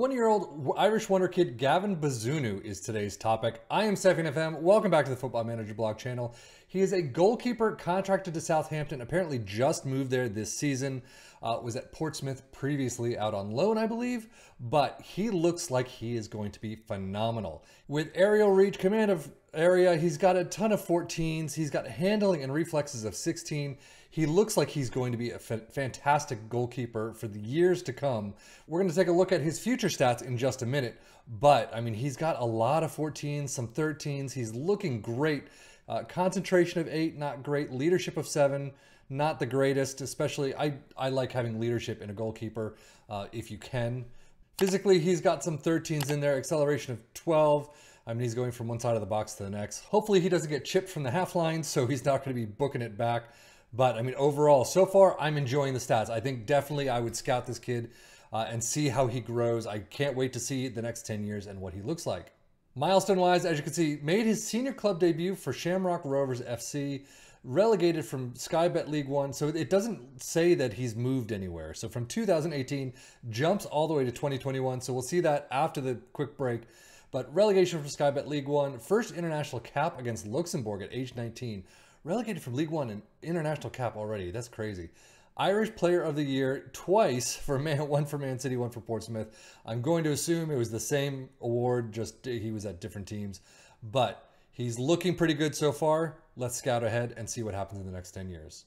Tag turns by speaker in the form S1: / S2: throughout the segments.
S1: 20-year-old Irish wonder kid Gavin Bazunu is today's topic. I am Stefan FM. Welcome back to the Football Manager blog channel. He is a goalkeeper contracted to Southampton, apparently just moved there this season. Was at Portsmouth previously out on loan, I believe, but he looks like he is going to be phenomenal. With aerial reach, command of area, he's got a ton of 14s, he's got handling and reflexes of 16. He looks like he's going to be a fantastic goalkeeper for the years to come. We're going to take a look at his future stats in just a minute, but I mein, he's got a lot of 14s, some 13s. He's looking great. Concentration of 8, not great. Leadership of 7, not the greatest, especially I like having leadership in a goalkeeper if you can. Physically, he's got some 13s in there, acceleration of 12. I mean, he's going from one side of the box to the next. Hopefully he doesn't get chipped from the half line, so he's not going to be booking it back. But I mean, overall, so far, I'm enjoying the stats. I think definitely I would scout this kid and see how he grows. I can't wait to see the next 10 years and what he looks like. Milestone-wise, as you can see, made his senior club debut for Shamrock Rovers FC, relegated from Sky Bet League One, so it doesn't say that he's moved anywhere. So from 2018, jumps all the way to 2021, so we'll see that after the quick break. But relegation from Sky Bet League One, first international cap against Luxembourg at age 19. Relegated from League One and international cap already. That's crazy. Irish Player of the Year twice for one for Man City, one for Portsmouth. I'm going to assume it was the same award, just he was at different teams. But he's looking pretty good so far. Let's scout ahead and see what happens in the next 10 years.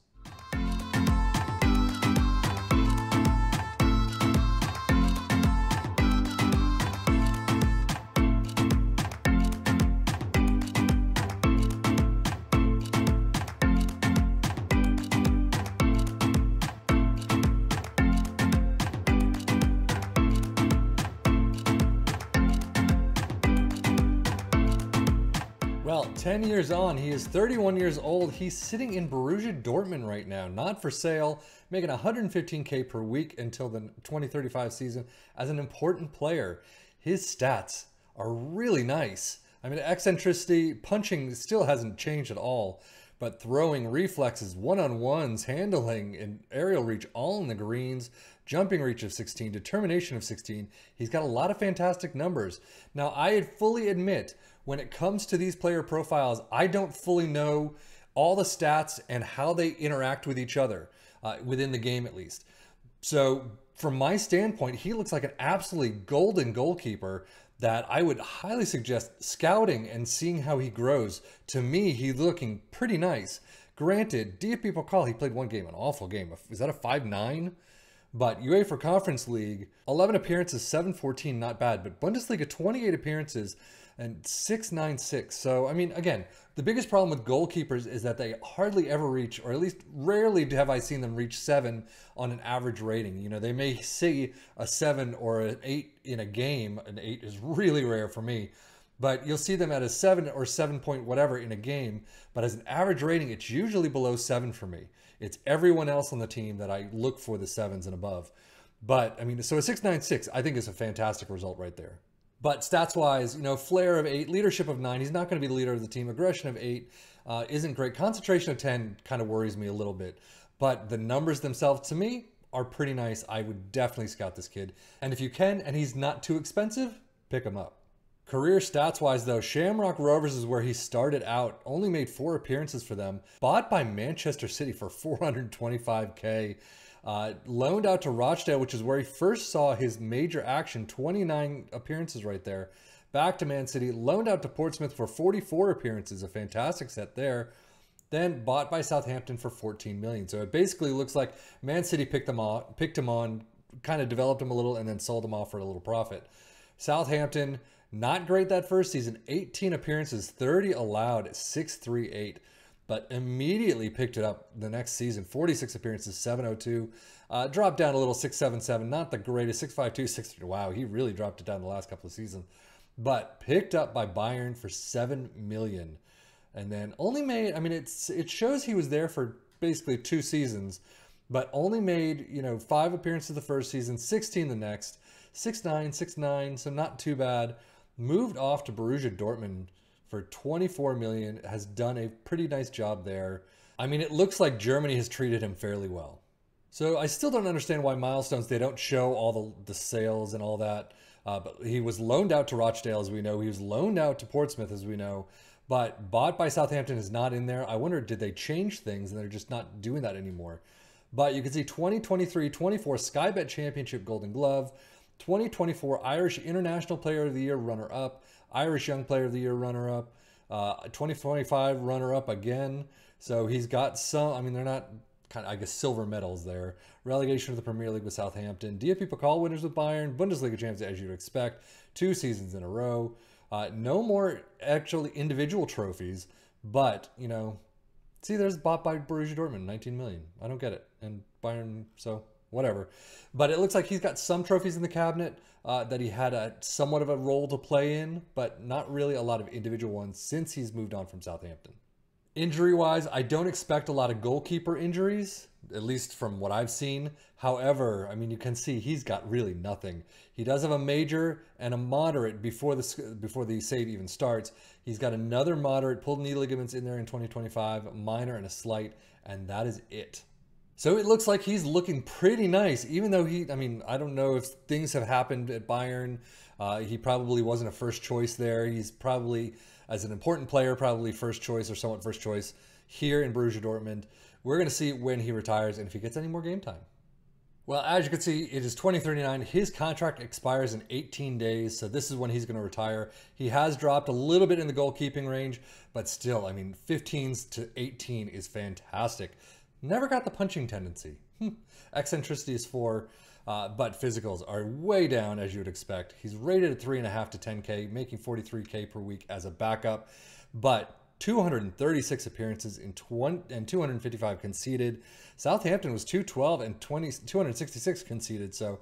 S1: Well, 10 years on, he is 31 years old. He's sitting in Borussia Dortmund right now, not for sale, making 115K per week until the 2035 season as an important player. His stats are really nice. I mean, eccentricity, punching still hasn't changed at all, but throwing, reflexes, one-on-ones, handling, and aerial reach all in the greens, jumping reach of 16, determination of 16. He's got a lot of fantastic numbers. Now, I fully admit, when it comes to these player profiles, I don't fully know all the stats and how they interact with each other, within the game at least. So from my standpoint, he looks like an absolutely golden goalkeeper that I would highly suggest scouting and seeing how he grows. To me, he's looking pretty nice. Granted, DFB Pokal, he played one game, an awful game. Is that a 5-9? But UEFA Conference League, 11 appearances, 7-14, not bad. But Bundesliga, 28 appearances and 6-9-6. So, I mean, again, the biggest problem with goalkeepers is that they hardly ever reach, or at least rarely have I seen them reach 7 on an average rating. You know, they may see a 7 or an 8 in a game. An 8 is really rare for me. But you'll see them at a 7 or 7 point whatever in a game. But as an average rating, it's usually below 7 for me. It's everyone else on the team that I look for the 7s and above. But, I mean, so a 6-9-6, I think is a fantastic result right there. But stats-wise, you know, flair of 8, leadership of 9. He's not going to be the leader of the team. Aggression of 8 isn't great. Concentration of 10 kind of worries me a little bit. But the numbers themselves, to me, are pretty nice. I would definitely scout this kid. And if you can, and he's not too expensive, pick him up. Career stats-wise, though, Shamrock Rovers is where he started out. Only made 4 appearances for them. Bought by Manchester City for 425K. Loaned out to Rochdale, which is where he first saw his major action, 29 appearances right there. Back to Man City, loaned out to Portsmouth for 44 appearances, a fantastic set there. Then bought by Southampton for 14 million. So it basically looks like Man City picked him on, kind of developed him a little, and then sold him off for a little profit. Southampton, not great that first season, 18 appearances, 30 allowed, 6-3-8. But immediately picked it up the next season. 46 appearances, 702. Dropped down a little, 677. Not the greatest, 652, 630. Wow, he really dropped it down the last couple of seasons. But picked up by Bayern for 7 million. And then only made, I mean, it shows he was there for basically 2 seasons. But only made, you know, 5 appearances the first season, 16 the next. 6-9, 6-9, so not too bad. Moved off to Borussia Dortmund for 24 million, has done a pretty nice job there. I mean, it looks like Germany has treated him fairly well. So I still don't understand why milestones, they don't show all the sales and all that. But he was loaned out to Rochdale, as we know. He was loaned out to Portsmouth, as we know. But bought by Southampton is not in there. I wonder, did they change things and they're just not doing that anymore? But you can see 2023-24 Sky Bet Championship Golden Glove, 2024 Irish International Player of the Year runner-up, Irish Young Player of the Year runner-up, 2025 runner-up again. So he's got some, I mean, they're not kind of, I guess, silver medals there. Relegation to the Premier League with Southampton, DFB Pokal winners with Bayern, Bundesliga champs as you'd expect, 2 seasons in a row. No more actually individual trophies, but, you know, see, there's bought by Borussia Dortmund, 19 million. I don't get it. And Bayern, so whatever. But it looks like he's got some trophies in the cabinet that he had a somewhat of a role to play in, but not really a lot of individual ones since he's moved on from Southampton. Injury-wise, I don't expect a lot of goalkeeper injuries, at least from what I've seen. However, I mean, you can see he's got really nothing. He does have a major and a moderate before the save even starts. He's got another moderate, pulled knee ligaments in there in 2025, a minor and a slight, and that is it. So it looks like he's looking pretty nice, even though I mean, I don't know if things have happened at Bayern. He probably wasn't a first choice there. He's probably, as an important player, probably first choice or somewhat first choice here in Borussia Dortmund. We're going to see when he retires and if he gets any more game time. Well, as you can see, it is 2039. His contract expires in 18 days, so this is when he's going to retire. He has dropped a little bit in the goalkeeping range, but still, I mean, 15s to 18 is fantastic. Never got the punching tendency. Eccentricity is 4, but physicals are way down, as you would expect. He's rated at 3.5 to 10K, making 43K per week as a backup, but 236 appearances in 255 conceded. Southampton was 212 and 266 conceded. So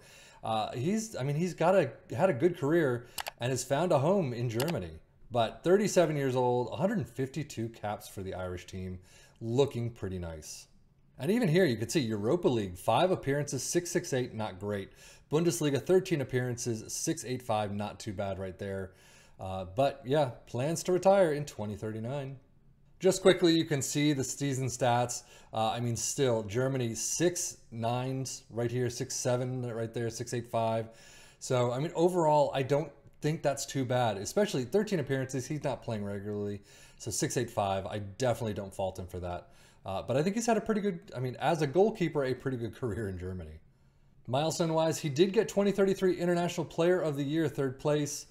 S1: he's had a good career and has found a home in Germany. But 37 years old, 152 caps for the Irish team, looking pretty nice. And even here, you can see Europa League, 5 appearances, 668, not great. Bundesliga, 13 appearances, 685, not too bad right there. But yeah, plans to retire in 2039. Just quickly, you can see the season stats. I mean, still, Germany, 6 9s right here, 6 7 right there, 685. So, I mean, overall, I don't think that's too bad, especially 13 appearances. He's not playing regularly. So 685, I definitely don't fault him for that. But I think he's had a pretty good, I mean, as a goalkeeper, a pretty good career in Germany. Milestone-wise, he did get 2033 International Player of the Year, 3rd place,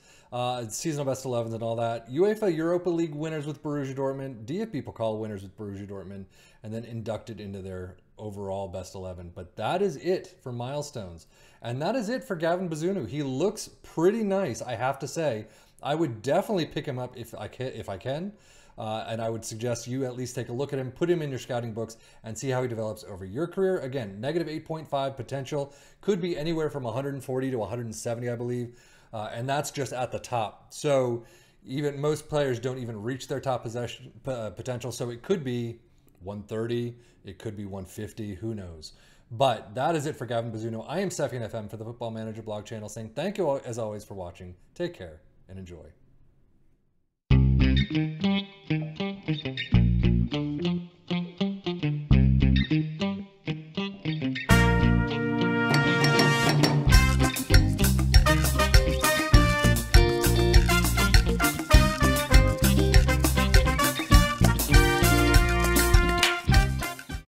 S1: seasonal best 11s and all that. UEFA Europa League winners with Borussia Dortmund, DFB Pokal winners with Borussia Dortmund, and then inducted into their overall best 11. But that is it for milestones. And that is it for Gavin Bazunu. He looks pretty nice, I have to say. I would definitely pick him up if I can. And I would suggest you at least take a look at him, put him in your scouting books, and see how he develops over your career. Again, negative 8.5 potential, could be anywhere from 140 to 170, I believe. And that's just at the top. So even most players don't even reach their top potential. So it could be 130, it could be 150, who knows. But that is it for Gavin Bazunu. I am Stefan FM for the Football Manager blog channel saying thank you all, as always, for watching. Take care and enjoy.